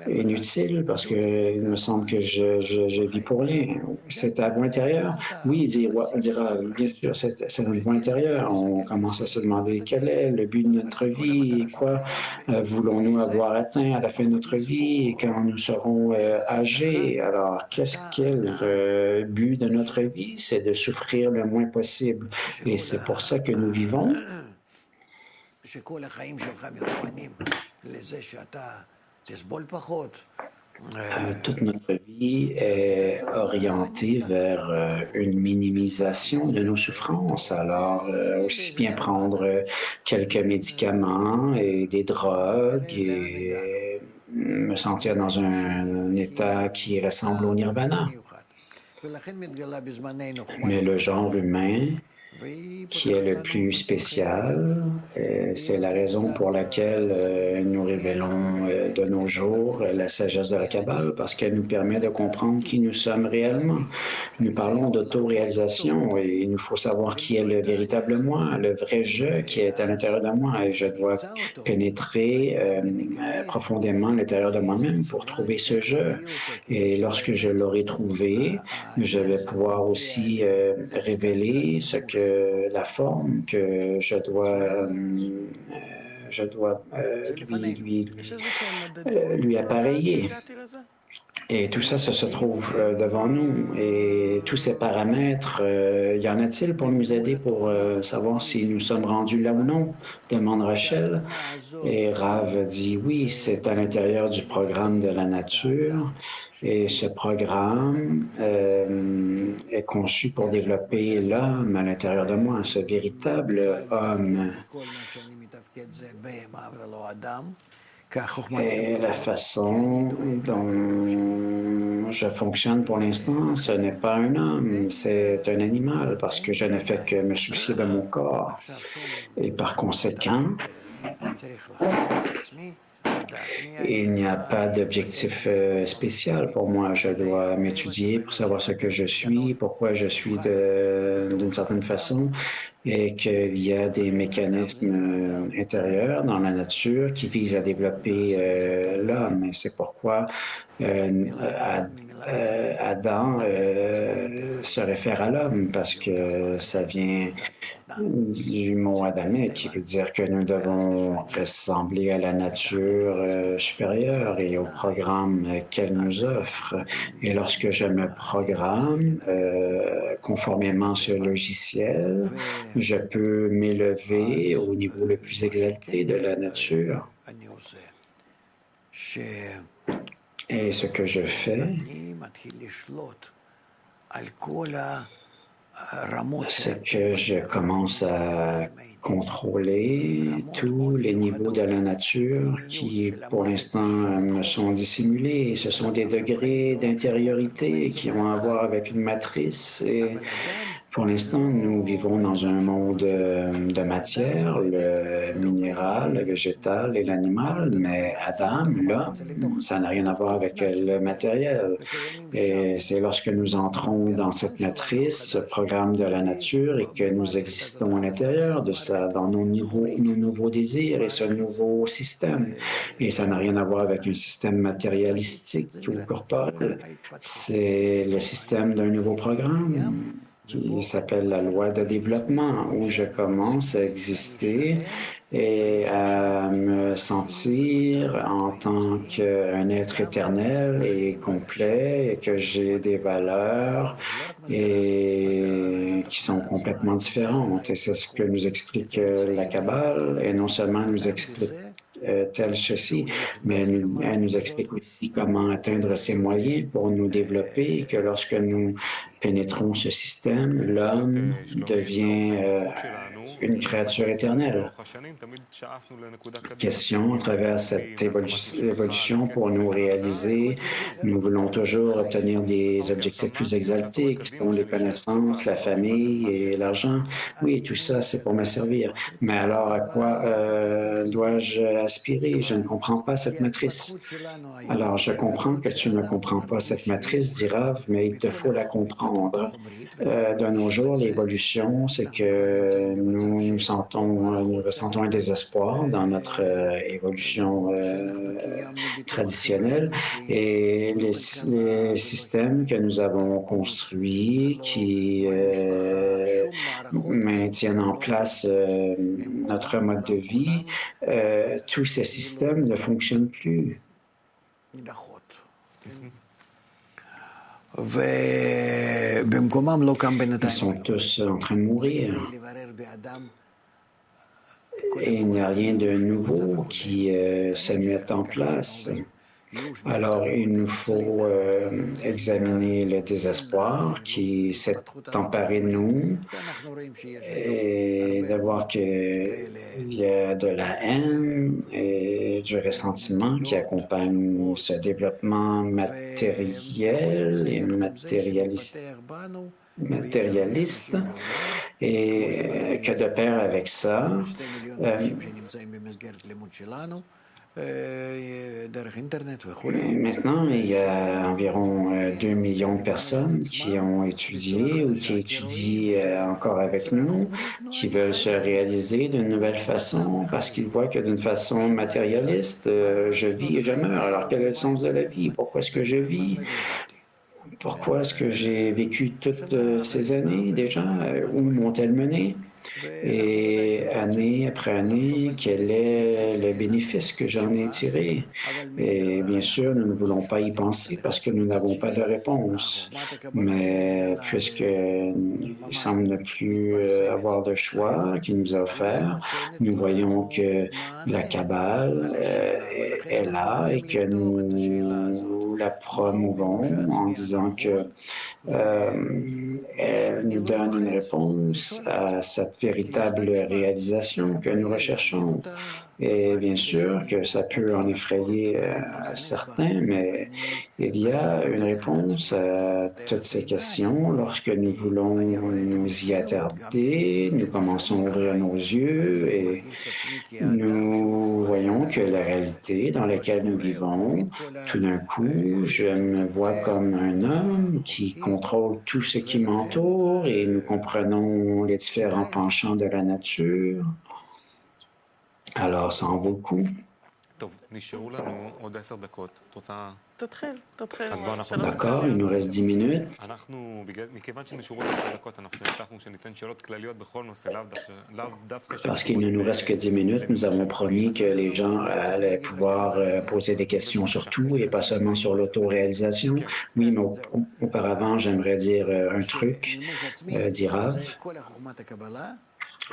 [SPEAKER 2] inutile parce qu'il me semble que je vis pour rien. C'est à voix intérieure. Oui, il dira, bien sûr, c'est notre voix intérieure. On commence à se demander quel est le but de notre vie, quoi voulons-nous avoir atteint à la fin de notre vie et quand nous serons âgés. Alors, qu'est-ce qu'est le but de notre vie? C'est de souffrir le moins possible. Et c'est pour ça que nous vivons. Toute notre vie est orientée vers une minimisation de nos souffrances. Alors, aussi bien prendre quelques médicaments et des drogues et me sentir dans un état qui ressemble au nirvana. Mais le genre humain, qui est le plus spécial. C'est la raison pour laquelle nous révélons de nos jours la sagesse de la Kabbale, parce qu'elle nous permet de comprendre qui nous sommes réellement. Nous parlons d'autoréalisation et il nous faut savoir qui est le véritable moi, le vrai je qui est à l'intérieur de moi. Et je dois pénétrer profondément à l'intérieur de moi-même pour trouver ce je. Et lorsque je l'aurai trouvé, je vais pouvoir aussi révéler la forme que je dois je dois lui appareiller. Et tout ça, ça se trouve devant nous. Et tous ces paramètres, y en a-t-il pour nous aider pour savoir si nous sommes rendus là ou non? Demande Rachel. Et Rav dit oui, c'est à l'intérieur du programme de la nature. Et ce programme est conçu pour développer l'homme à l'intérieur de moi, ce véritable homme. Et la façon dont je fonctionne pour l'instant, ce n'est pas un homme, c'est un animal, parce que je ne fais que me soucier de mon corps. Et par conséquent, il n'y a pas d'objectif spécial pour moi. Je dois m'étudier pour savoir ce que je suis, pourquoi je suis d'une certaine façon, et qu'il y a des mécanismes intérieurs dans la nature qui visent à développer l'homme. Et c'est pourquoi Adam se réfère à l'homme, parce que ça vient du mot adamique, qui veut dire que nous devons ressembler à la nature supérieure et au programme qu'elle nous offre. Et lorsque je me programme conformément à ce logiciel, je peux m'élever au niveau le plus exalté de la nature. Et ce que je fais, c'est que je commence à contrôler tous les niveaux de la nature qui, pour l'instant, me sont dissimulés. Ce sont des degrés d'intériorité qui ont à voir avec une matrice. Et pour l'instant, nous vivons dans un monde de matière, le minéral, le végétal et l'animal, mais Adam, l'homme, ça n'a rien à voir avec le matériel. Et c'est lorsque nous entrons dans cette matrice, ce programme de la nature, et que nous existons à l'intérieur de ça, dans nos nouveaux désirs et ce nouveau système. Et ça n'a rien à voir avec un système matérialistique ou corporel. C'est le système d'un nouveau programme qui s'appelle la loi de développement, où je commence à exister et à me sentir en tant qu'un être éternel et complet, et que j'ai des valeurs et qui sont complètement différentes. Et c'est ce que nous explique la Kabbale, et non seulement nous explique tel ceci, mais elle nous explique aussi comment atteindre ces moyens pour nous développer, et que lorsque nous pénétrons ce système, l'homme devient une créature éternelle. Question, à travers cette évolution, pour nous réaliser, nous voulons toujours obtenir des objectifs plus exaltés, qui sont les connaissances, la famille et l'argent. Oui, tout ça, c'est pour me servir. Mais alors, à quoi dois-je aspirer? Je ne comprends pas cette matrice. Alors, je comprends que tu ne comprends pas cette matrice, dit Rav, mais il te faut la comprendre. De nos jours, l'évolution, c'est que nous ressentons un désespoir dans notre évolution traditionnelle, et les systèmes que nous avons construits qui maintiennent en place notre mode de vie, tous ces systèmes ne fonctionnent plus. Ils sont tous en train de mourir. Et il n'y a rien de nouveau qui se mette en place. Alors, il nous faut examiner le désespoir qui s'est emparé de nous, et de voir qu'il y a de la haine et du ressentiment qui accompagne ce développement matériel et matérialiste, et que de pair avec ça, maintenant, il y a environ 2 millions de personnes qui ont étudié ou qui étudient encore avec nous, qui veulent se réaliser d'une nouvelle façon, parce qu'ils voient que d'une façon matérialiste, je vis et je meurs. Alors, quel est le sens de la vie? Pourquoi est-ce que je vis? Pourquoi est-ce que j'ai vécu toutes ces années déjà? Où m'ont-elles mené? Et année après année, quel est le bénéfice que j'en ai tiré? Et bien sûr, nous ne voulons pas y penser parce que nous n'avons pas de réponse. Mais puisqu'il semble ne plus avoir de choix qu'il nous a offert, nous voyons que la Kabbale est là et que nous la promouvons en disant que elle nous donne une réponse à cette véritable réalisation que nous recherchons. Et bien sûr que ça peut en effrayer certains, mais il y a une réponse à toutes ces questions. Lorsque nous voulons nous y attarder, nous commençons à ouvrir nos yeux et nous voyons que la réalité dans laquelle nous vivons, tout d'un coup, je me vois comme un homme qui contrôle tout ce qui m'entoure et nous comprenons les différents penchants de la nature. Alors, ça en vaut le coup. D'accord, il nous reste 10 minutes. Parce qu'il ne nous reste que 10 minutes, nous avons promis que les gens allaient pouvoir poser des questions sur tout et pas seulement sur l'autoréalisation. Oui, mais auparavant, j'aimerais dire un truc, dit Rav.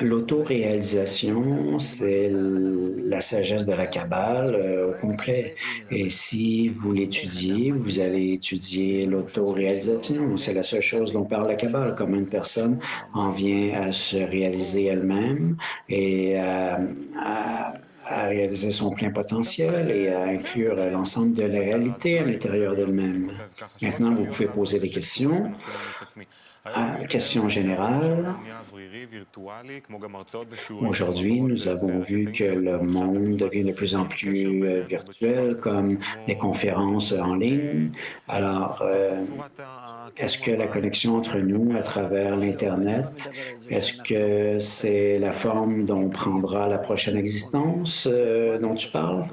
[SPEAKER 2] L'autoréalisation, c'est la sagesse de la Kabbale au complet. Et si vous l'étudiez, vous allez étudier l'autoréalisation. C'est la seule chose dont parle la Kabbale, comment une personne en vient à se réaliser elle-même et à réaliser son plein potentiel et à inclure l'ensemble de la réalité à l'intérieur d'elle-même. Maintenant, vous pouvez poser des questions. Question générale. Aujourd'hui, nous avons vu que le monde devient de plus en plus virtuel, comme les conférences en ligne. Alors, est-ce que la connexion entre nous à travers l'Internet, est-ce que c'est la forme dont prendra la prochaine existence dont tu parles?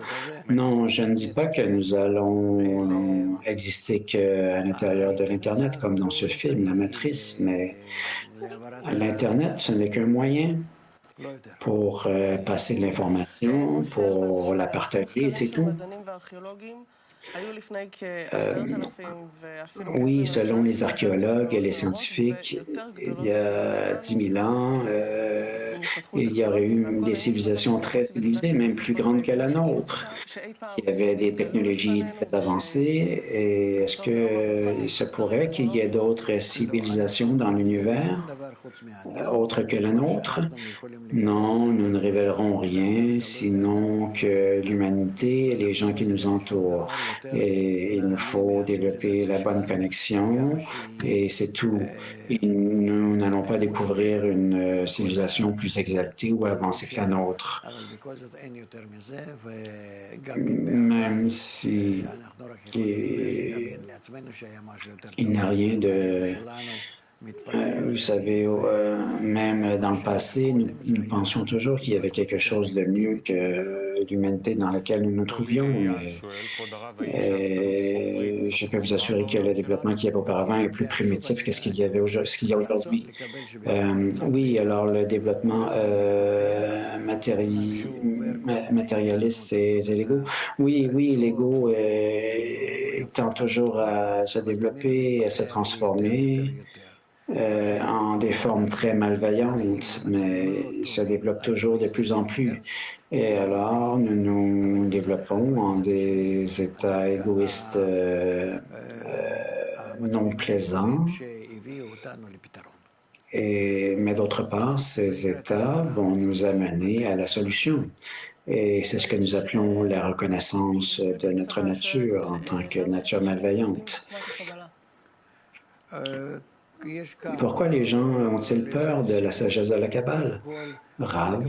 [SPEAKER 2] Non, je ne dis pas que nous allons exister qu'à l'intérieur de l'Internet, comme dans ce film, La Matrice, mais l'Internet, ce n'est qu'un moyen pour passer de l'information, pour la partager, c'est tout. Oui, selon les archéologues et les scientifiques, il y a 10 000 ans, il y aurait eu des civilisations très civilisées, même plus grandes que la nôtre. Il y avait des technologies très avancées. Et est-ce qu'il se pourrait qu'il y ait d'autres civilisations dans l'univers autres que la nôtre? Non, nous ne révélerons rien, sinon que l'humanité et les gens qui nous entourent. Et il nous faut développer la bonne connexion et c'est tout. Et nous n'allons pas découvrir une civilisation plus exaltée ou avancée que la nôtre. Même si il n'y a rien de... Vous savez, même dans le passé, nous pensions toujours qu'il y avait quelque chose de mieux que l'humanité dans laquelle nous nous trouvions. Mais je peux vous assurer que le développement qu'il y avait auparavant est plus primitif que ce qu'il y a aujourd'hui. Oui, alors le développement matérialiste, c'est l'ego. Oui, l'ego tend toujours à se développer, à se transformer. En des formes très malveillantes, mais il se développe toujours de plus en plus. Et alors, nous nous développons en des états égoïstes non plaisants. Mais d'autre part, ces états vont nous amener à la solution. Et c'est ce que nous appelons la reconnaissance de notre nature en tant que nature malveillante. Pourquoi les gens ont-ils peur de la sagesse de la Kabbale? Rav,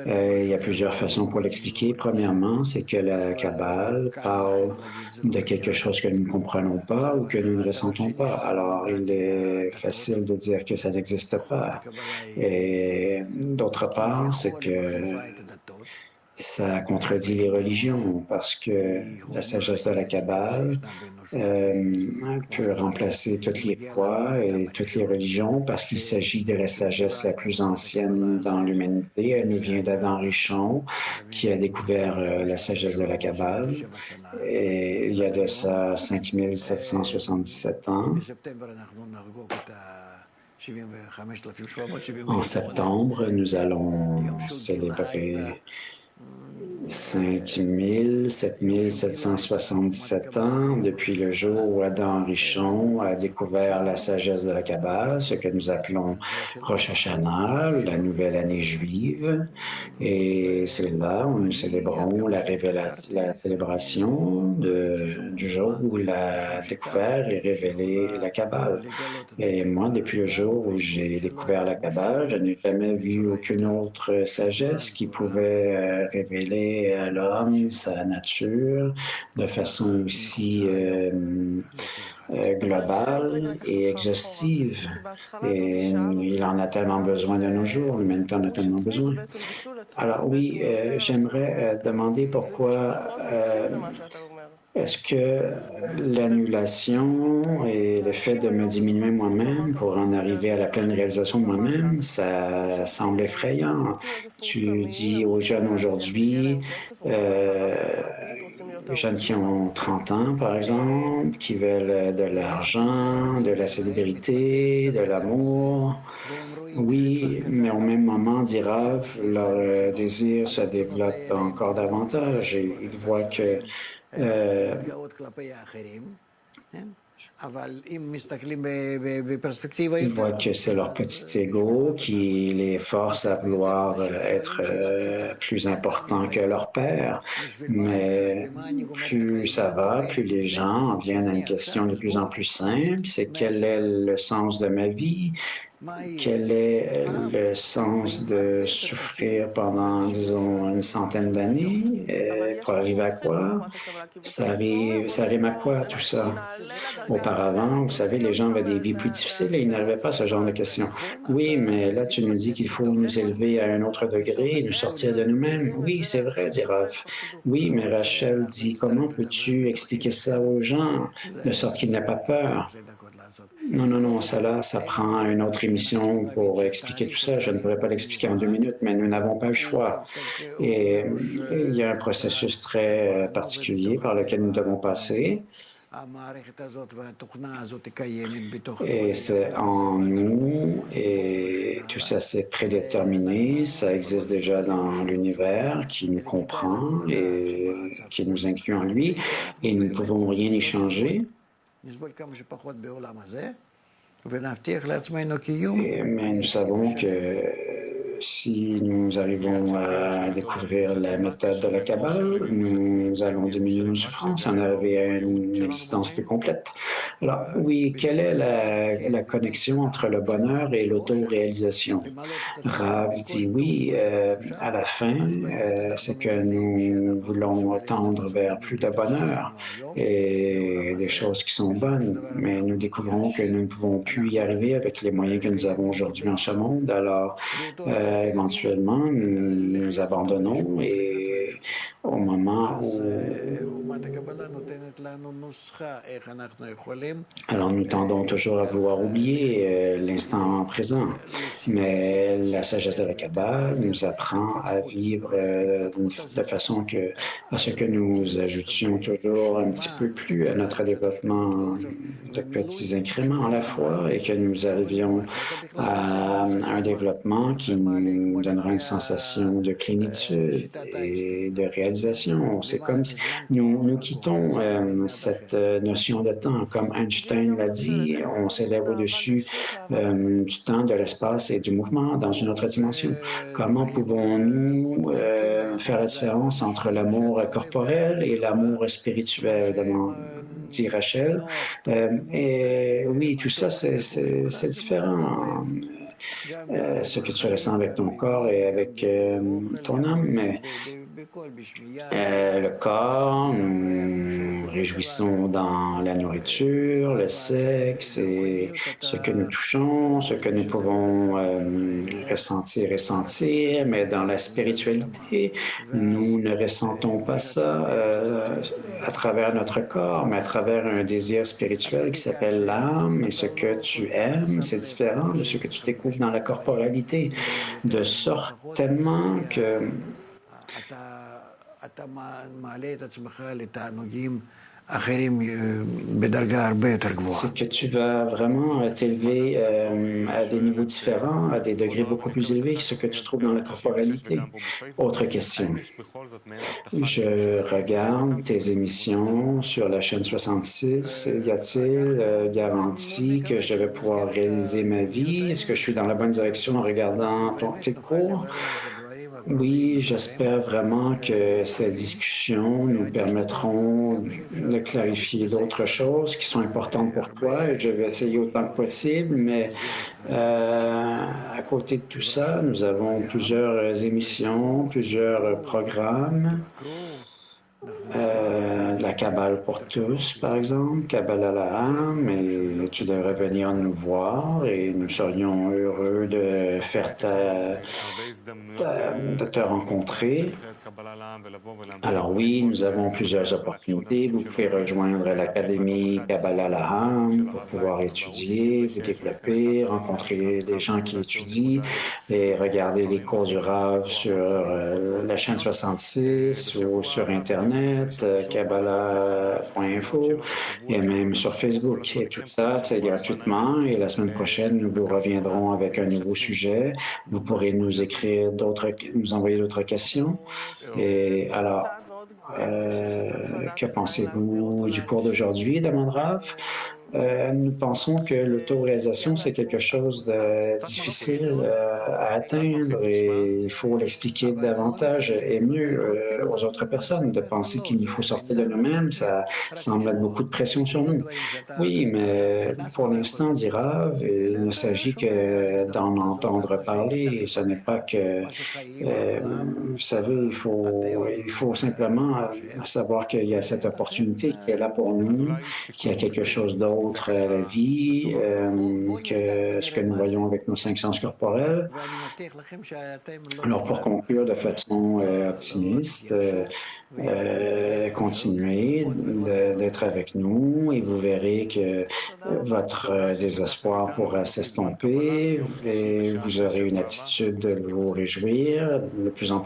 [SPEAKER 2] il y a plusieurs façons pour l'expliquer. Premièrement, c'est que la Kabbale parle de quelque chose que nous ne comprenons pas ou que nous ne ressentons pas. Alors, il est facile de dire que ça n'existe pas. Et d'autre part, c'est que Ça contredit les religions parce que la sagesse de la Kabbale peut remplacer toutes les foi et toutes les religions parce qu'il s'agit de la sagesse la plus ancienne dans l'humanité. Elle nous vient d'Adam Rishon qui a découvert la sagesse de la Kabbale et il y a de ça 5777 ans. En septembre, nous allons célébrer 7777 ans depuis le jour où Adam Rishon a découvert la sagesse de la Kabbale, ce que nous appelons Rosh Hashanah, la nouvelle année juive. Et c'est là où nous célébrons la célébration du jour où il a découvert et révélé la Kabbale. Et moi, depuis le jour où j'ai découvert la Kabbale, je n'ai jamais vu aucune autre sagesse qui pouvait révéler à l'homme sa nature de façon aussi globale et exhaustive. Et il en a tellement besoin de nos jours, l'humanité en a tellement besoin. Alors oui, j'aimerais demander pourquoi est-ce que l'annulation et le fait de me diminuer moi-même pour en arriver à la pleine réalisation de moi-même, ça semble effrayant. Tu dis aux jeunes aujourd'hui, les jeunes qui ont 30 ans, par exemple, qui veulent de l'argent, de la célébrité, de l'amour. Oui, mais au même moment, dit Rav, leur désir se développe encore davantage et ils voient que ils voient que c'est leur petit ego qui les force à vouloir être plus importants que leur père. Mais plus ça va, plus les gens en viennent à une question de plus en plus simple, c'est quel est le sens de ma vie? Quel est le sens de souffrir pendant, disons, une centaine d'années pour arriver à quoi? Ça rime à quoi, tout ça? Auparavant, vous savez, les gens avaient des vies plus difficiles et ils n'avaient pas ce genre de questions. Oui, mais là, tu nous dis qu'il faut nous élever à un autre degré et nous sortir de nous-mêmes. Oui, c'est vrai, dit Rav. Oui, mais Rachel dit, comment peux-tu expliquer ça aux gens de sorte qu'ils n'aient pas peur? Non, ça prend une autre émission pour expliquer tout ça. Je ne pourrais pas l'expliquer en 2 minutes, mais nous n'avons pas le choix. Et il y a un processus très particulier par lequel nous devons passer. Et c'est en nous, et tout ça c'est prédéterminé, ça existe déjà dans l'univers qui nous comprend et qui nous inclut en lui, et nous ne pouvons rien y changer. Mais nous savons que si nous arrivons à découvrir la méthode de la Kabbale, nous allons diminuer nos souffrances, en arriver à une existence plus complète. Alors oui, quelle est la connexion entre le bonheur et l'autoréalisation? Rav dit oui, à la fin, c'est que nous voulons tendre vers plus de bonheur et des choses qui sont bonnes, mais nous découvrons que nous ne pouvons plus y arriver avec les moyens que nous avons aujourd'hui en ce monde. Alors, éventuellement, nous abandonnons et au moment où... Alors, nous tendons toujours à vouloir oublier l'instant présent, mais la sagesse de la Kabbale nous apprend à vivre de façon à ce que nous ajoutions toujours un petit peu plus à notre développement de petits incréments à la fois et que nous arrivions à un développement qui nous donnera une sensation de plénitude et de réalisation. C'est comme si nous quittons cette notion de temps. Comme Einstein l'a dit, on s'élève au-dessus du temps, de l'espace et du mouvement dans une autre dimension. Comment pouvons-nous faire la différence entre l'amour corporel et l'amour spirituel, dit Rachel. Et oui, tout ça, c'est différent. Ce que tu ressens avec ton corps et avec ton âme, mais Le corps, nous réjouissons dans la nourriture, le sexe et ce que nous touchons, ce que nous pouvons ressentir et sentir, mais dans la spiritualité, nous ne ressentons pas ça à travers notre corps, mais à travers un désir spirituel qui s'appelle l'âme, et ce que tu aimes, c'est différent de ce que tu découvres dans la corporalité, de sorte tellement que c'est que tu vas vraiment t'élever à des niveaux différents, à des degrés beaucoup plus élevés que ce que tu trouves dans la corporalité. Autre question. Je regarde tes émissions sur la chaîne 66. Y a-t-il garantie que je vais pouvoir réaliser ma vie? Est-ce que je suis dans la bonne direction en regardant tes cours? Oui, j'espère vraiment que ces discussions nous permettront de clarifier d'autres choses qui sont importantes pour toi et je vais essayer autant que possible, mais à côté de tout ça, nous avons plusieurs émissions, plusieurs programmes. La Kabbale pour tous, par exemple, Kabbale à la âme, et tu devrais venir nous voir et nous serions heureux de faire de te rencontrer. Alors oui, nous avons plusieurs opportunités. Vous pouvez rejoindre l'Académie Kabbalah Laham pour pouvoir étudier, vous développer, rencontrer des gens qui étudient et regarder les cours du Rav sur la chaîne 66 ou sur Internet, kabbalah.info et même sur Facebook. Et tout ça, c'est gratuitement. Et la semaine prochaine, nous vous reviendrons avec un nouveau sujet. Vous pourrez nous écrire nous envoyer d'autres questions. Et alors, que pensez-vous du cours d'aujourd'hui, demande Rav? Nous pensons que l'autoréalisation, c'est quelque chose de difficile à atteindre et il faut l'expliquer davantage et mieux aux autres personnes. De penser qu'il nous faut sortir de nous-mêmes, ça semble mettre beaucoup de pression sur nous. Oui, mais pour l'instant, dit Rav, il ne s'agit que d'en entendre parler. Ce n'est pas que, vous savez, il faut simplement savoir qu'il y a cette opportunité qui est là pour nous, qu'il y a quelque chose d'autre à la vie que ce que nous voyons avec nos 5 sens corporels. Alors, pour conclure de façon optimiste, continuez d'être avec nous et vous verrez que votre désespoir pourra s'estomper et vous aurez une attitude de vous réjouir de plus en plus